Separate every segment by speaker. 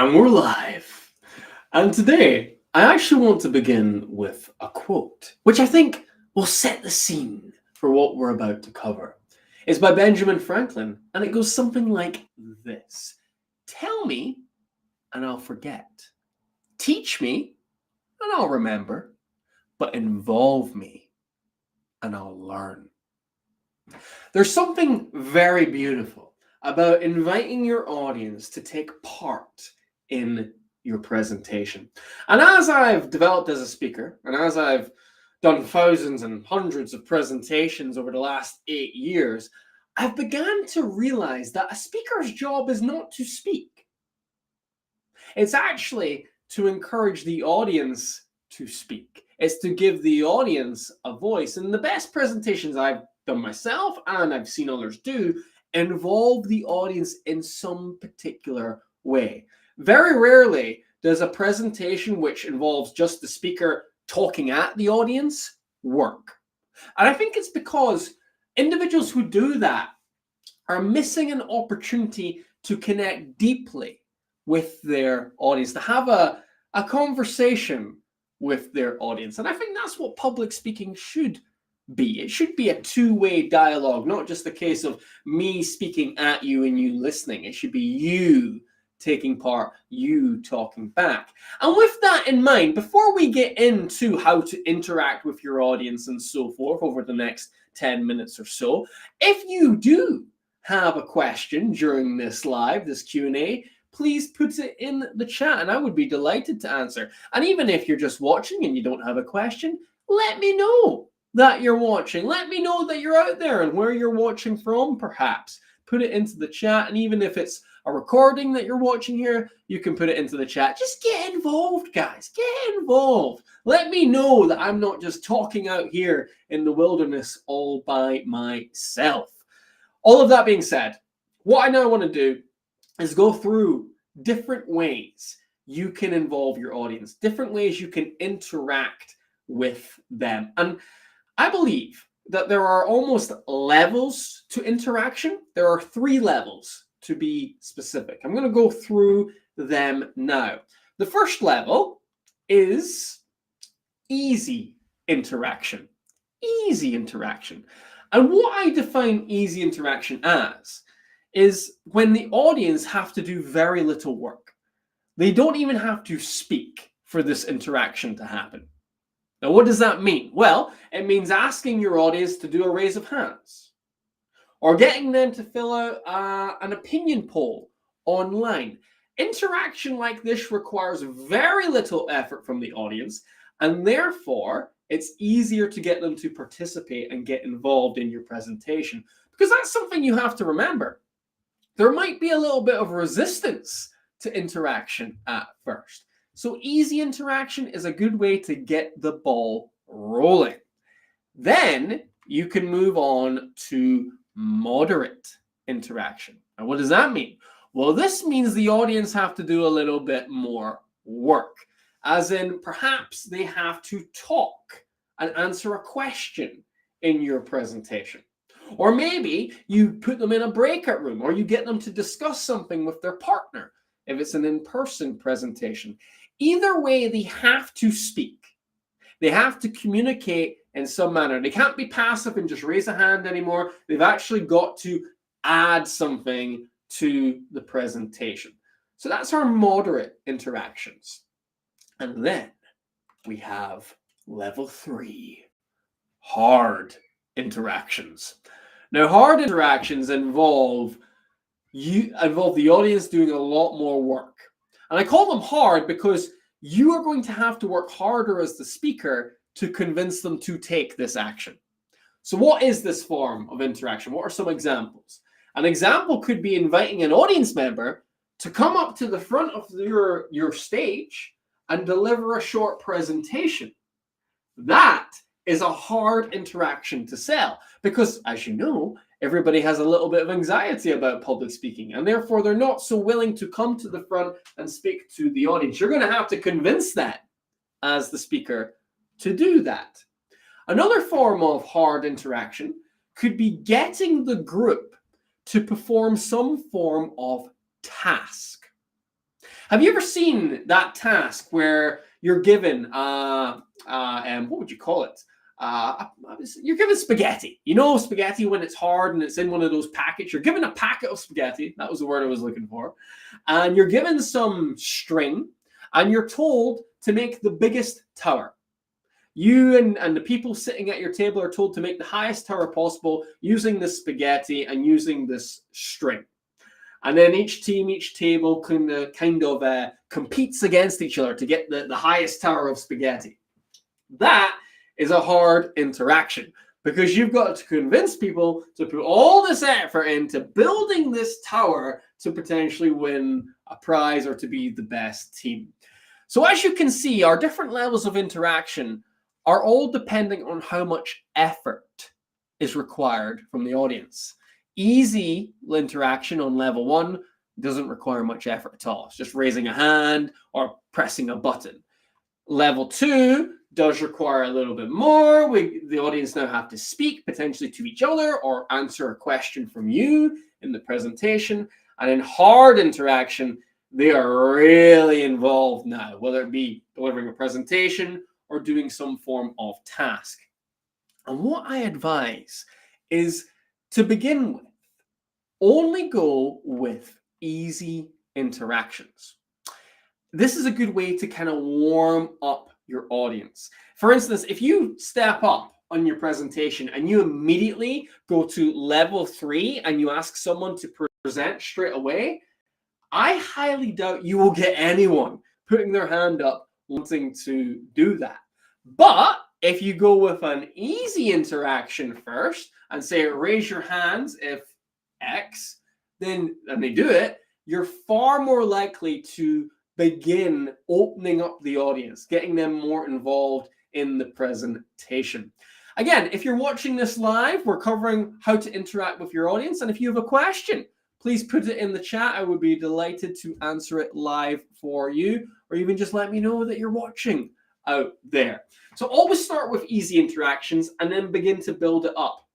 Speaker 1: And we're live. And today, I actually want to begin with a quote, which I think will set the scene for what we're about to cover. It's by Benjamin Franklin, and it goes something like this. Tell me, and I'll forget. Teach me, and I'll remember. But involve me, and I'll learn. There's something very beautiful about inviting your audience to take part in your presentation. And as I've developed as a speaker, and as I've done thousands and hundreds of presentations over the last 8 years, I've begun to realize that a speaker's job is not to speak. It's actually to encourage the audience to speak. It's to give the audience a voice. And the best presentations I've done myself and I've seen others do involve the audience in some particular way. Very rarely does a presentation which involves just the speaker talking at the audience work. And I think it's because individuals who do that are missing an opportunity to connect deeply with their audience, to have a conversation with their audience. And I think that's what public speaking should be. It should be a two-way dialogue, not just a case of me speaking at you and you listening. It should be you taking part, you talking back. And with that in mind, before we get into how to interact with your audience and so forth over the next 10 minutes or so, if you do have a question during this live, this Q&A, please put it in the chat and I would be delighted to answer. And even if you're just watching and you don't have a question, let me know that you're watching. Let me know that you're out there and where you're watching from, perhaps. Put it into the chat, and even if it's a recording that you're watching here, you can put it into the chat. Just get involved, guys. Get involved. Let me know that I'm not just talking out here in the wilderness all by myself. All of that being said, what I now want to do is go through different ways you can involve your audience, different ways you can interact with them. And I believe that there are almost levels to interaction. There are 3 levels to be specific. I'm going to go through them now. The first level is easy interaction. Easy interaction. And what I define easy interaction as is when the audience have to do very little work. They don't even have to speak for this interaction to happen. Now, what does that mean? Well, it means asking your audience to do a raise of hands or getting them to fill out an opinion poll online. Interaction like this requires very little effort from the audience, and therefore it's easier to get them to participate and get involved in your presentation, because that's something you have to remember. There might be a little bit of resistance to interaction at first. So easy interaction is a good way to get the ball rolling. Then you can move on to moderate interaction. And what does that mean? Well, this means the audience have to do a little bit more work, as in perhaps they have to talk and answer a question in your presentation. Or maybe you put them in a breakout room, or you get them to discuss something with their partner if it's an in-person presentation. Either way, they have to speak. They have to communicate in some manner. They can't be passive and just raise a hand anymore. They've actually got to add something to the presentation. So that's our moderate interactions. And then we have level 3, hard interactions. Now, hard interactions involve the audience doing a lot more work. And I call them hard because you are going to have to work harder as the speaker to convince them to take this action. So what is this form of interaction? What are some examples? An example could be inviting an audience member to come up to the front of your stage and deliver a short presentation. That is a hard interaction to sell because, as you know, everybody has a little bit of anxiety about public speaking, and therefore they're not so willing to come to the front and speak to the audience. You're going to have to convince that as the speaker to do that. Another form of hard interaction could be getting the group to perform some form of task. Have you ever seen that task where you're given, what would you call it? You're given spaghetti. You know spaghetti when it's hard and it's in one of those packets. You're given a packet of spaghetti. That was the word I was looking for. And you're given some string and you're told to make the biggest tower. You and the people sitting at your table are told to make the highest tower possible using this spaghetti and using this string. And then each team, each table kind of competes against each other to get the highest tower of spaghetti. That is a hard interaction because you've got to convince people to put all this effort into building this tower to potentially win a prize or to be the best team. So as you can see, our different levels of interaction are all depending on how much effort is required from the audience. Easy interaction on level 1 doesn't require much effort at all. It's just raising a hand or pressing a button. Level 2 does require a little bit more. The audience now have to speak potentially to each other or answer a question from you in the presentation. And in hard interaction, they are really involved now, whether it be delivering a presentation or doing some form of task. And what I advise is to begin with, only go with easy interactions. This is a good way to kind of warm up your audience. For instance, if you step up on your presentation and you immediately go to level 3 and you ask someone to present straight away, I highly doubt you will get anyone putting their hand up wanting to do that. But if you go with an easy interaction first and say raise your hands if X, then and they do it, you're far more likely to begin opening up the audience, getting them more involved in the presentation. Again, if you're watching this live, we're covering how to interact with your audience. And if you have a question, please put it in the chat. I would be delighted to answer it live for you, or even just let me know that you're watching out there. So always start with easy interactions and then begin to build it up.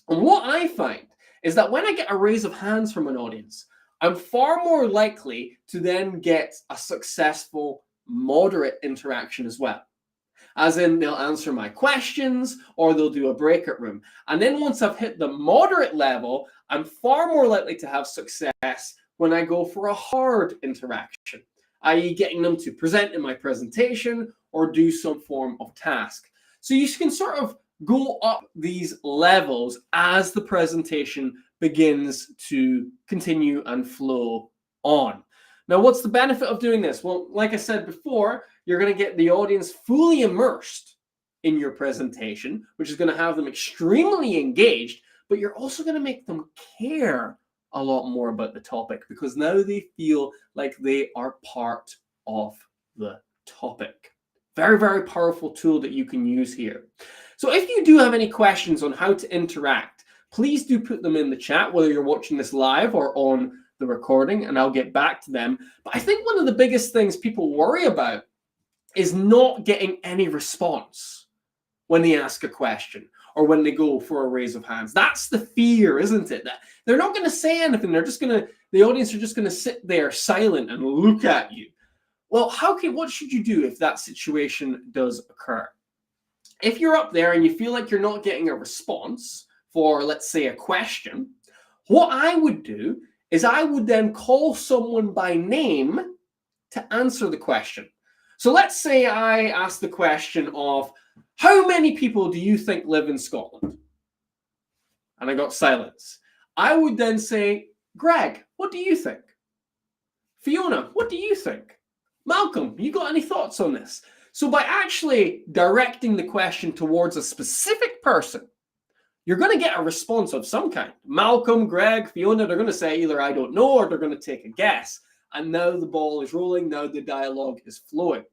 Speaker 1: And what I find is that when I get a raise of hands from an audience, I'm far more likely to then get a successful moderate interaction as well. As in, they'll answer my questions or they'll do a breakout room. And then once I've hit the moderate level, I'm far more likely to have success when I go for a hard interaction, i.e. getting them to present in my presentation or do some form of task. So you can sort of go up these levels as the presentation begins to continue and flow on. Now, what's the benefit of doing this? Well, like I said before, you're going to get the audience fully immersed in your presentation, which is going to have them extremely engaged, but you're also going to make them care a lot more about the topic because now they feel like they are part of the topic. Very, very powerful tool that you can use here. So if you do have any questions on how to interact, please do put them in the chat, whether you're watching this live or on the recording, and I'll get back to them. But I think one of the biggest things people worry about is not getting any response when they ask a question or when they go for a raise of hands. That's the fear, isn't it? That they're not going to say anything. The audience are just going to sit there silent and look at you. Well, what should you do if that situation does occur? If you're up there and you feel like you're not getting a response for, let's say, a question, what I would do is I would then call someone by name to answer the question. So let's say I ask the question of, how many people do you think live in Scotland? And I got silence. I would then say, Greg, what do you think? Fiona, what do you think? Malcolm, you got any thoughts on this? So by actually directing the question towards a specific person, you're going to get a response of some kind. Malcolm, Greg, Fiona, they're going to say either I don't know or they're going to take a guess. And now the ball is rolling. Now the dialogue is flowing.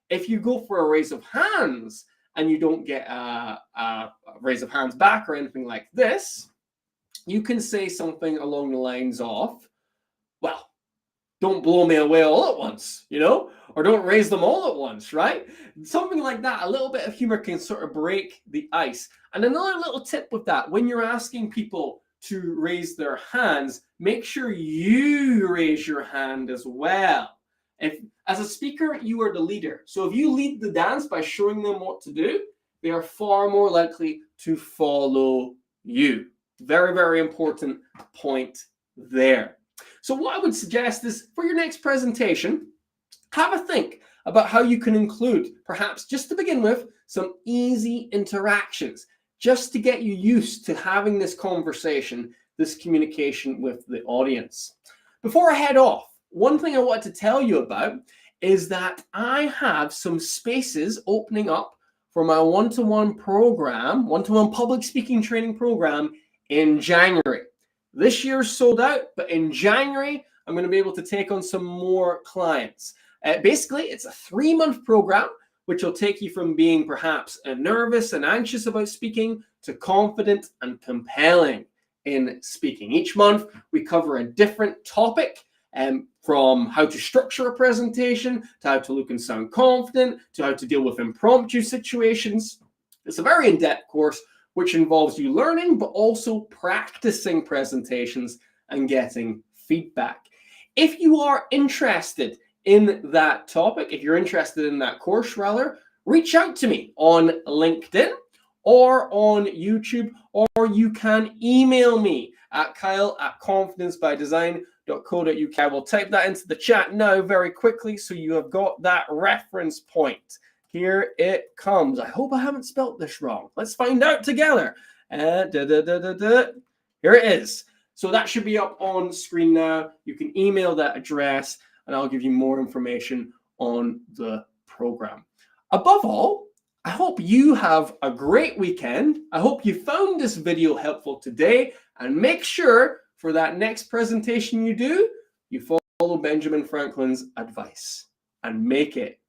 Speaker 1: If you go for a raise of hands and you don't get a raise of hands back or anything like this, you can say something along the lines of, well, don't blow me away all at once, or don't raise them all at once, right? Something like that. A little bit of humor can sort of break the ice. And another little tip with that, when you're asking people to raise their hands, make sure you raise your hand as well. As a speaker, you are the leader. So if you lead the dance by showing them what to do, they are far more likely to follow you. Very, very important point there. So what I would suggest is for your next presentation, have a think about how you can include, perhaps just to begin with, some easy interactions, just to get you used to having this conversation, this communication with the audience. Before I head off, one thing I wanted to tell you about is that I have some spaces opening up for my one-to-one program, one-to-one public speaking training program in January. This year's sold out, but in January, I'm going to be able to take on some more clients. Basically, it's a 3-month program, which will take you from being perhaps nervous and anxious about speaking to confident and compelling in speaking. Each month, we cover a different topic, from how to structure a presentation, to how to look and sound confident, to how to deal with impromptu situations. It's a very in-depth course, which involves you learning, but also practicing presentations and getting feedback. If you are interested in that topic, if you're interested in that course, rather, reach out to me on LinkedIn or on YouTube, or you can email me at kyle@confidencebydesign.co.uk. I will type that into the chat now very quickly so you have got that reference point. Here it comes. I hope I haven't spelt this wrong. Let's find out together. Here it is. So that should be up on screen now. You can email that address and I'll give you more information on the program. Above all, I hope you have a great weekend. I hope you found this video helpful today, and make sure for that next presentation you do, you follow Benjamin Franklin's advice and make it